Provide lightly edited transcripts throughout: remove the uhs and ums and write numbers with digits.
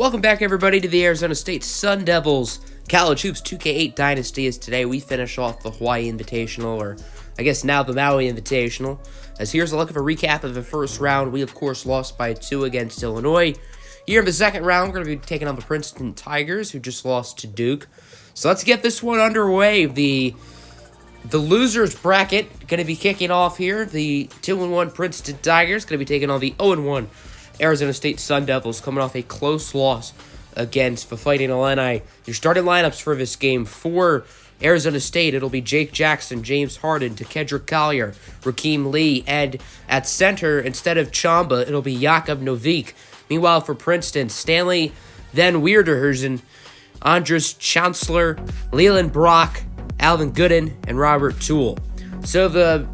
Welcome back, everybody, to the Arizona State Sun Devils College Hoops 2K8 Dynasty. As today we finish off the Hawaii Invitational, or I guess now the Maui Invitational. As here's a look at a recap of the first round. We, of course, lost by 2 against Illinois. Here in the second round, we're going to be taking on the Princeton Tigers, who just lost to Duke. So let's get this one underway. The losers bracket going to be kicking off here. The 2-1 Princeton Tigers going to be taking on the 0-1 Arizona State Sun Devils, coming off a close loss against the Fighting Illini. Your starting lineups for this game: for Arizona State, it'll be Jake Jackson, James Harden, Kedrick Collier, Rakeem Lee, and at center, instead of Chamba, it'll be Jakub Novick. Meanwhile, for Princeton, Stanley Van Weerderhuizen, Andres Chancellor, Leland Brock, Alvin Gooden, and Robert Toole. So the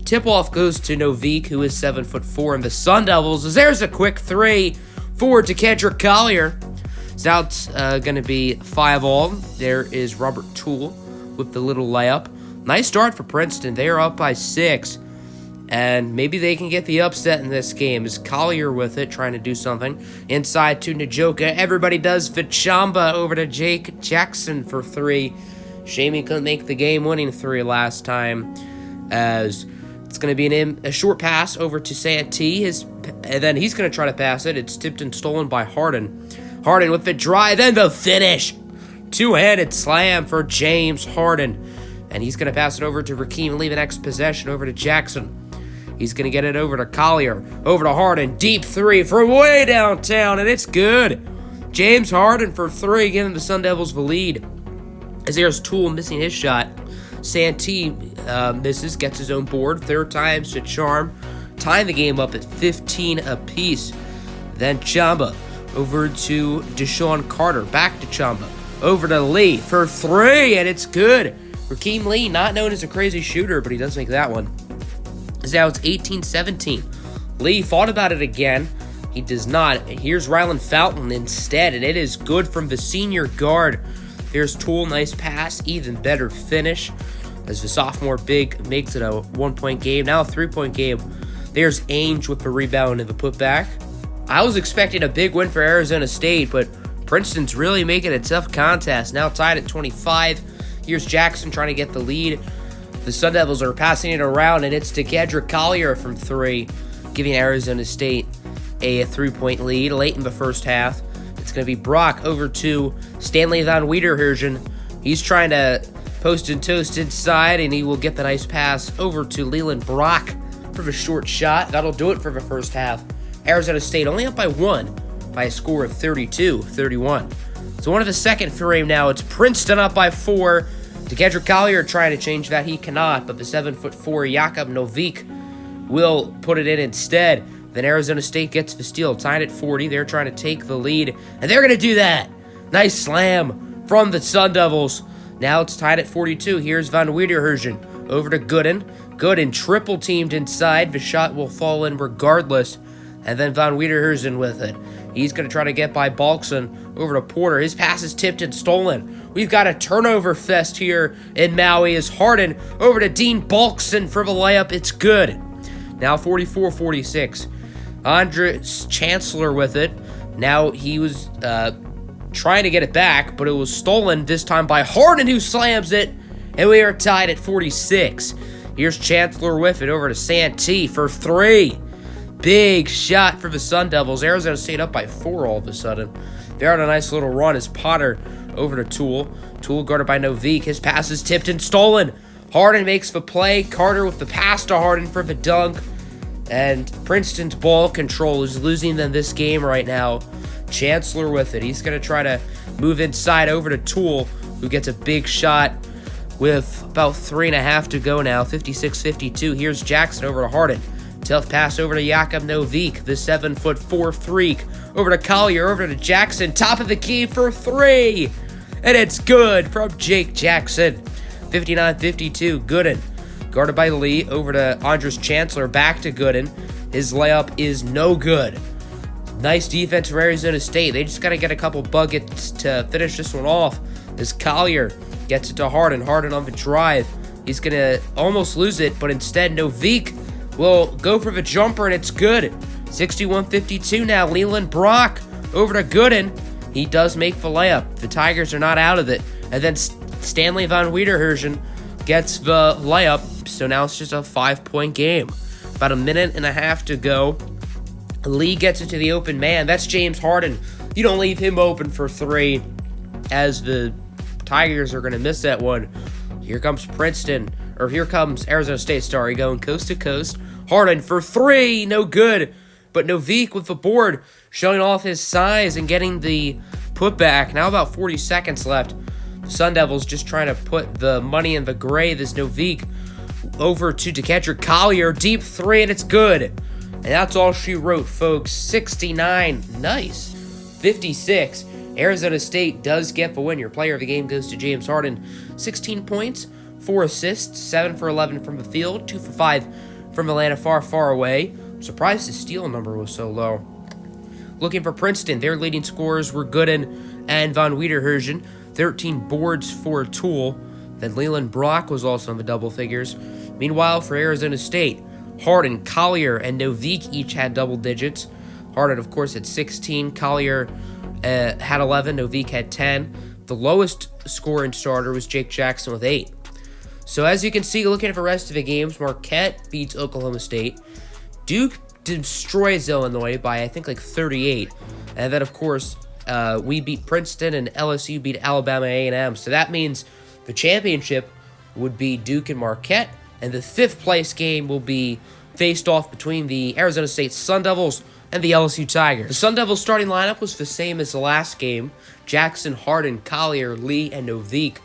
tip-off goes to Novick, who is 7'4", and the Sun Devils, as there's a quick three for Kedrick Collier. So now it's going to be 5-all. There is Robert Toole with the little layup. Nice start for Princeton. They are up by 6, and maybe they can get the upset in this game. Is Collier with it, trying to do something. Inside to Njoka. Everybody does Vachamba over to Jake Jackson for 3. Shame he couldn't make the game-winning 3 last time, as it's going to be a short pass over to Santee, and then he's going to try to pass it. It's tipped and stolen by Harden. Harden with the drive and the finish. Two-handed slam for James Harden. And he's going to pass it over to Rakeem, leaving next possession over to Jackson. He's going to get it over to Collier, over to Harden. Deep 3 from way downtown, and it's good. James Harden for 3, giving the Sun Devils the lead. As there's Toole missing his shot. Santee misses, gets his own board. Third time's to charm. Tying the game up at 15 apiece. Then Chamba over to Deshaun Carter. Back to Chamba. Over to Lee for 3, and it's good. Rakeem Lee, not known as a crazy shooter, but he does make that one. As now it's 18-17. Lee thought about it again. He does not. Here's Rylan Fountain instead, and it is good from the senior guard. There's Toole, nice pass, even better finish, as the sophomore big makes it a 1-point game, now a 3-point game. There's Ainge with the rebound and the putback. I was expecting a big win for Arizona State, but Princeton's really making a tough contest, now tied at 25. Here's Jackson trying to get the lead. The Sun Devils are passing it around, and it's to Kedrick Collier from 3, giving Arizona State a 3-point lead late in the first half. It's going to be Brock over to Stanley Van Weerderhuizen. He's trying to post and toast inside, and he will get the nice pass over to Leland Brock for a short shot. That'll do it for the first half. Arizona State only up by 1 by a score of 32-31. So one of the second frame now. It's Princeton up by 4. Kedrick Collier trying to change that. He cannot, but the 7'4" Jakub Novick will put it in instead. Then Arizona State gets the steal, tied at 40. They're trying to take the lead, and they're going to do that. Nice slam from the Sun Devils. Now it's tied at 42. Here's Van Weerderhuizen over to Gooden. Gooden triple-teamed inside. The shot will fall in regardless. And then Van Weerderhuizen with it. He's going to try to get by Balkson over to Porter. His pass is tipped and stolen. We've got a turnover fest here in Maui as Harden over to Dean Balkson for the layup. It's good. Now 44-46. Andres Chancellor with it. Now he was trying to get it back, but it was stolen this time by Harden, who slams it, and we are tied at 46. Here's Chancellor with it over to Santee for 3. Big shot for the Sun Devils. Arizona State up by 4 all of a sudden. They're on a nice little run as Potter over to Toole. Toole guarded by Novick. His pass is tipped and stolen. Harden makes the play. Carter with the pass to Harden for the dunk. And Princeton's ball control is losing them this game right now. Chancellor with it. He's going to try to move inside over to Toole, who gets a big shot with about 3.5 to go now. 56-52. Here's Jackson over to Harden. Tough pass over to Jakub Novick, the 7'4" freak. Over to Collier, over to Jackson. Top of the key for 3. And it's good from Jake Jackson. 59-52. Gooden guarded by Lee, over to Andres Chancellor, back to Gooden. His layup is no good. Nice defense for Arizona State. They just got to get a couple buckets to finish this one off. As Collier gets it to Harden. Harden on the drive. He's going to almost lose it, but instead Novick will go for the jumper, and it's good. 61-52 now. Leland Brock over to Gooden. He does make the layup. The Tigers are not out of it. And then Stanley Van Wiederhergen gets the layup. So now it's just a 5-point game. About a minute and a half to go. Lee gets it to the open man. That's James Harden. You don't leave him open for three, as the Tigers are going to miss that one. Here comes here comes Arizona State, going coast to coast. Harden for three, no good. But Novik with the board, showing off his size and getting the putback. Now about 40 seconds left. The Sun Devils just trying to put the money in the grave. This Novik over to Dekedrick Collier, deep three, and it's good. And that's all she wrote, folks. 69, nice. 56. Arizona State does get the win. Your player of the game goes to James Harden. 16 points, 4 assists, 7 for 11 from the field, 2 for 5 from Atlanta, far away. I'm surprised the steal number was so low. Looking for Princeton, their leading scorers were Gooden and Van Wiederhergen. 13 boards for Toole. Then Leland Brock was also in the double figures. Meanwhile, for Arizona State, Harden, Collier, and Novik each had double digits. Harden, of course, had 16. Collier had 11. Novik had 10. The lowest scoring starter was Jake Jackson with 8. So as you can see, looking at the rest of the games, Marquette beats Oklahoma State. Duke destroys Illinois by, I think, like 38. And then, of course, we beat Princeton and LSU beat Alabama A&M. So that means the championship would be Duke and Marquette. And the 5th place game will be faced off between the Arizona State Sun Devils and the LSU Tigers. The Sun Devils starting lineup was the same as the last game. Jackson, Harden, Collier, Lee, and Novik.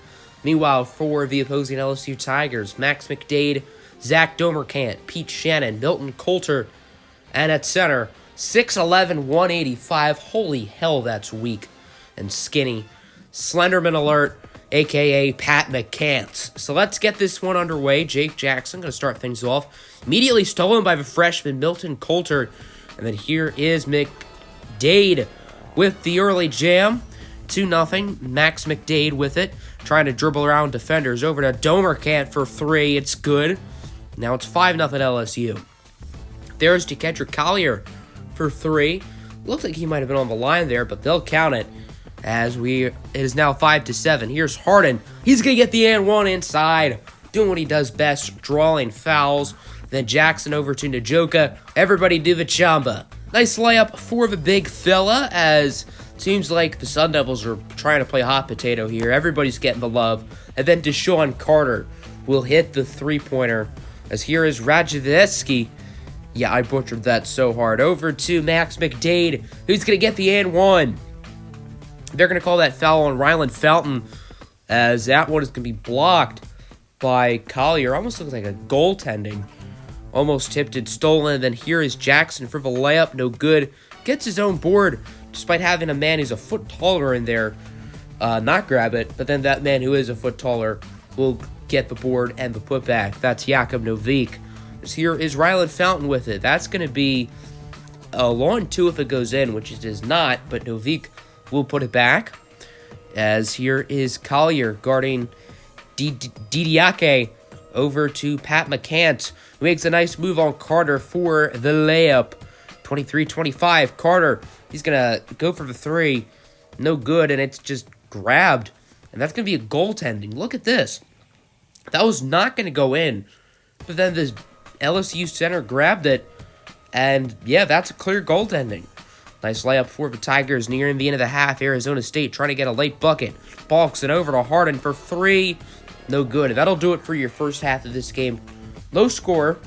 Meanwhile, for the opposing LSU Tigers, Max McDade, Zach Domerkant, Pete Shannon, Milton Coulter, and at center, 6'11", 185. Holy hell, that's weak and skinny. Slenderman alert, a.k.a. Pat McCants. So let's get this one underway. Jake Jackson going to start things off. Immediately stolen by the freshman Milton Coulter. And then here is McDade with the early jam. 2-0. Max McDade with it. Trying to dribble around defenders. Over to Domerkant for 3. It's good. Now it's 5-0 LSU. There's Dekedrick Collier for 3. Looks like he might have been on the line there, but they'll count it. It is now 5-7. Here's Harden. He's going to get the and one inside. Doing what he does best, drawing fouls. Then Jackson over to Njoka. Everybody do the chamba. Nice layup for the big fella, as seems like the Sun Devils are trying to play hot potato here. Everybody's getting the love. And then Deshaun Carter will hit the three-pointer, as here is Radovan. Yeah, I butchered that so hard. Over to Max McDade, who's going to get the and one. They're going to call that foul on Ryland Fountain, as that one is going to be blocked by Collier. Almost looks like a goaltending. Almost tipped it, stolen. Then here is Jackson for the layup. No good. Gets his own board, despite having a man who's a foot taller in there not grab it. But then that man who is a foot taller will get the board and the putback. That's Jakub Novik. Here is Ryland Fountain with it. That's going to be a long 2 if it goes in, which it is not. But Novik will put it back, as here is Collier guarding Didiake over to Pat McCants, who makes a nice move on Carter for the layup. 23-25. Carter, he's going to go for the 3. No good, and it's just grabbed. And that's going to be a goaltending. Look at this. That was not going to go in. But then this LSU center grabbed it. And, yeah, that's a clear goaltending. Nice layup for the Tigers nearing the end of the half. Arizona State trying to get a late bucket. Balks it over to Harden for 3. No good. That'll do it for your first half of this game. Low score.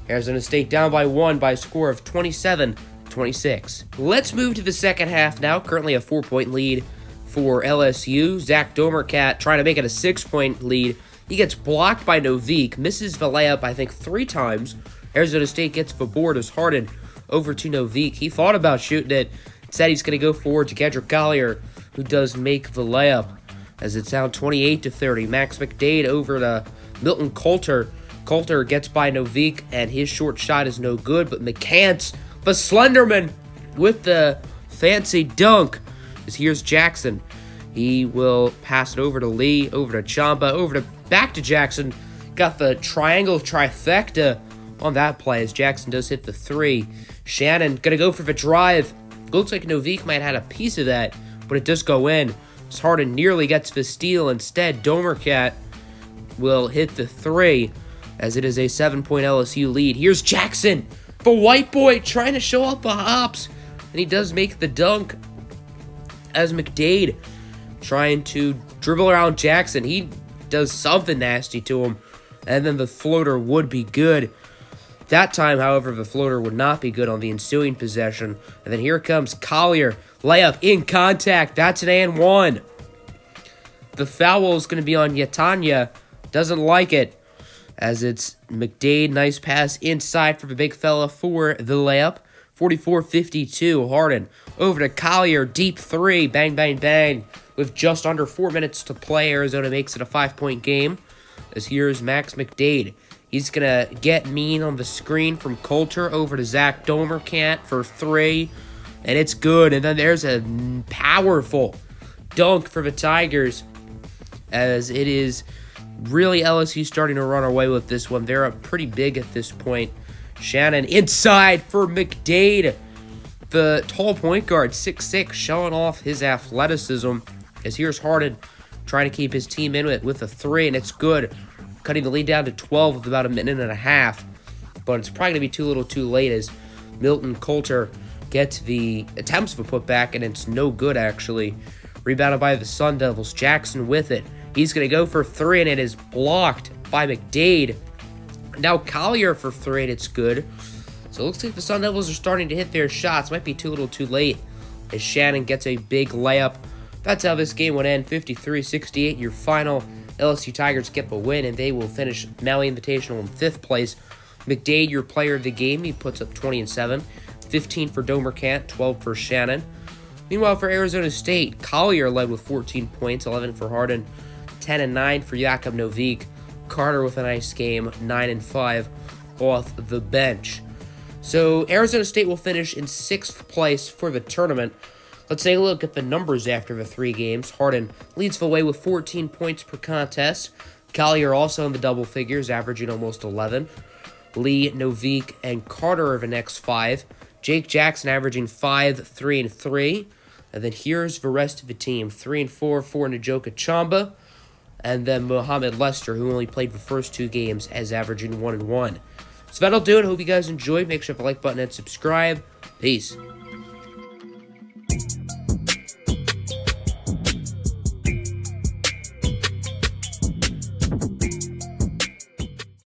Arizona State down by 1 by a score of 27-26. Let's move to the second half now. Currently a 4-point lead for LSU. Zach Domerkant trying to make it a 6-point lead. He gets blocked by Novik. Misses the layup, I think, 3 times. Arizona State gets the board as Harden over to Novik. He thought about shooting it. Said he's going to go forward to Dekedrick Collier, who does make the layup, as it's down 28-30. Max McDade over to Milton Coulter. Coulter gets by Novik, and his short shot is no good, but McCants, the Slenderman, with the fancy dunk. As here's Jackson. He will pass it over to Lee, over to Chamba, back to Jackson. Got the triangle trifecta on that play, as Jackson does hit the 3. Shannon gonna go for the drive. Looks like Novik might have had a piece of that, but it does go in. As Harden nearly gets the steal. Instead, Domercat will hit the 3 as it is a 7-point LSU lead. Here's Jackson, the white boy, trying to show off the hops, and he does make the dunk as McDade trying to dribble around Jackson. He does something nasty to him, and then the floater would be good. That time, however, the floater would not be good on the ensuing possession. And then here comes Collier. Layup in contact. That's an and one. The foul is going to be on Yatanya. Doesn't like it, as it's McDade. Nice pass inside for the big fella for the layup. 44-52. Harden over to Collier. Deep 3. Bang, bang, bang. With just under 4 minutes to play, Arizona makes it a 5-point game. As here's Max McDade. He's going to get mean on the screen from Coulter over to Zach Domercat for 3. And it's good. And then there's a powerful dunk for the Tigers, as it is really LSU starting to run away with this one. They're up pretty big at this point. Shannon inside for McDade. The tall point guard, 6'6", showing off his athleticism. As here's Harden trying to keep his team in with a 3, and it's good. Cutting the lead down to 12 with about a minute and a half. But it's probably going to be too little too late as Milton Coulter gets the attempts of a putback, and it's no good, actually. Rebounded by the Sun Devils. Jackson with it. He's going to go for 3, and it is blocked by McDade. Now Collier for 3, and it's good. So it looks like the Sun Devils are starting to hit their shots. Might be too little too late as Shannon gets a big layup. That's how this game would end, 53-68. Your final LSU Tigers get the win, and they will finish Maui Invitational in 5th place. McDade, your player of the game, he puts up 20 and 7. 15 for Domercat, 12 for Shannon. Meanwhile, for Arizona State, Collier led with 14 points, 11 for Harden, 10 and 9 for Jakob Novik. Carter with a nice game, 9 and 5 off the bench. So Arizona State will finish in 6th place for the tournament. Let's take a look at the numbers after the 3 games. Harden leads the way with 14 points per contest. Collier also in the double figures, averaging almost 11. Lee, Novik, and Carter are the next 5. Jake Jackson averaging 5, 3, and 3. And then here's the rest of the team. 3 and 4 for Njoka Chamba. And then Mohamed Lester, who only played the first 2 games, as averaging 1 and 1. So that'll do it. Hope you guys enjoyed. Make sure to hit the like button and subscribe. Peace.